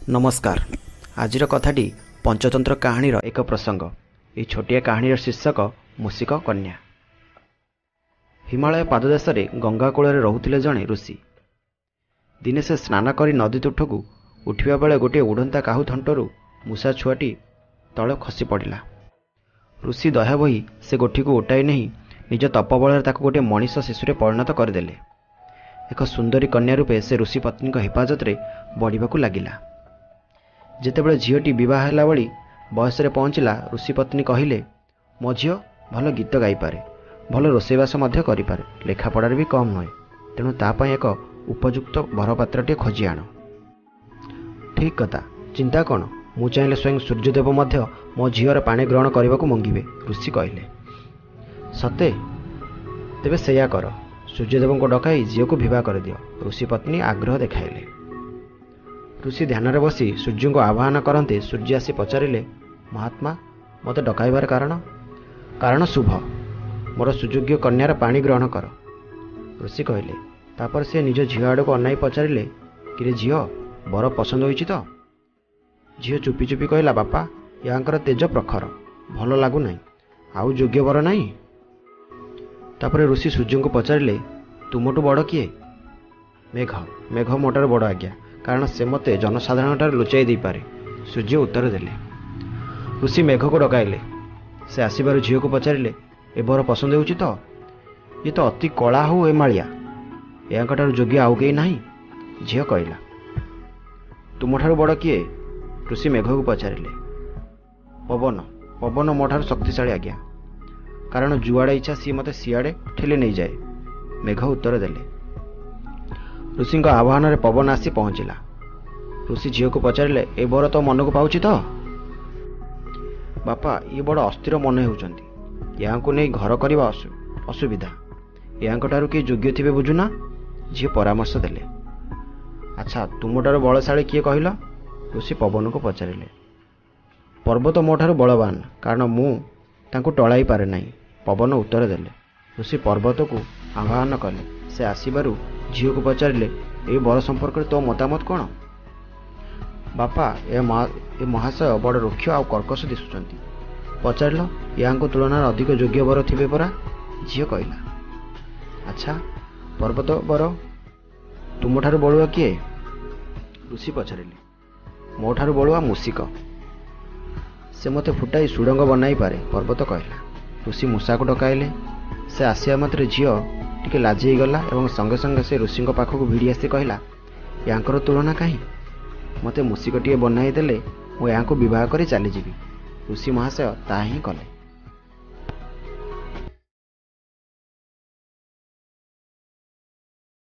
नमस्कार। आजिर कथाटी पंचतंत्र कहानीर एक प्रसंग। ये छोटिया कहानीर शीर्षक मूषिक कन्या। हिमालय पाददेश गंगा कूल रोते जड़े ऋषि। दिने से स्नान कर नदी तुठक उठा बेले गोटे उड़ंता काहू थंटरू मूषा छुआटी तले खसी पड़ा। ऋषि दया बही से गोठी को उठाई नहीं निज तपबल गोटे मनीष शिशु परिणत करदे। एक सुंदरी कन्या रूपे से ऋषि पत्नी हेफाजत में बढ़ा लगिला। जितेबाला झीटी बह है बयस पहुँचला ऋषि पत्नी कहले, मो झी भल गीत गाईपे, भल रोषेईवास करें, लेखापड़ार भी कम नुहे, तेणु तापाई एक उपयुक्त बरपात्र खोजी आण। ठीक कथा, चिंता कौन, मु चाहिए स्वयं सूर्यदेव मो झीर पानी ग्रहण करने को मंगे, ऋषि कहले। सते तेबे सेया कर, सूर्यदेव को डकाई झील को विवाह कर दियो, ऋषि पत्नी आग्रह देखाइले। ऋषि ध्यान में बसी सूर्य को आह्वान करते सूर्य आसी पचारे, महात्मा मत डकाइबार कारण शुभ, मोर सुयोग्य कन्यार पानी ग्रहण कर, ऋषि कहले। तापर से निज झील आड़ को अनाई पचारे, कि झील बर पसंद होइछि तो? झील चुपी चुपी कहला, बापा यांकर तेज प्रखर, भल लगुना, आउ योग्य बर नहीं। तापर ऋषि सूर्य को पचारे, तुमठू बड़ किए? मेघ, मेघ मोटार बड़ आज्ञा, कारण से मते जनसाधारण लुचाई दे पारे, सूर्य उत्तर देले। ऋषि मेघ को डकाइले। से आसबार झील को पचारे, ए बर पसंद होउछि तो? ये तो अति कला हो एमालिया, यांकटार योग्य आउ कई नाही, झील कहला। तुमठार बड़ किए? ऋषि मेघ को पचारे। पवन, पवन मोठार शक्तिशाली आज्ञा, कारण जुआड़े इच्छा सी मते सियाड़े ठेले नहीं जाए, मेघ उत्तर देले। ऋषि आह्वान में पवन आसी पहुँचला। ऋषि झील को पचारे, ए बर तो मन को पाउछि तो? बापा ये बड़ अस्थिर मन होउछंती, या नहीं घर करवा असुविधा, यांकटारू किए योग्य थे बुझुना, झील परामर्श देले। अच्छा तुमठार बलशाली किए कहल? ऋषि पवन को पचारे। पर्वत मोठार बलवान, कारण मु तांको टलाई पारे नहीं, पवन उत्तर देले। ऋषि पर्वत को आह्वान कले। से आसबारू झील को पचारे, ए बर संपर्क तो मतामत कौन? बापा ए महाशय बड़ रुक्ष आ कर्कश दिशुचंती, पचार या तुलन अधिक योग्य बर थे परा, झील कहला। अच्छा पर्वत बर तुमठार बड़ुआ किए? ऋषि पचारे। मोठार बड़ुआ मूषिक, से मते फुटाई सुड़ंग बनाई पारे, पर्वत कहला। ऋषि मूषा को डकाइले। से आसिया मात्र झील टिके लाजई गला एवं संगे संगे से ऋषि पाखक भिड़ी आसी कहला, यांकर तुलना कहीं, मते मूषिकटीए बनाई देले, मु यांको विवाह कर चली जीवी। ऋषि महाशय ता ही कले।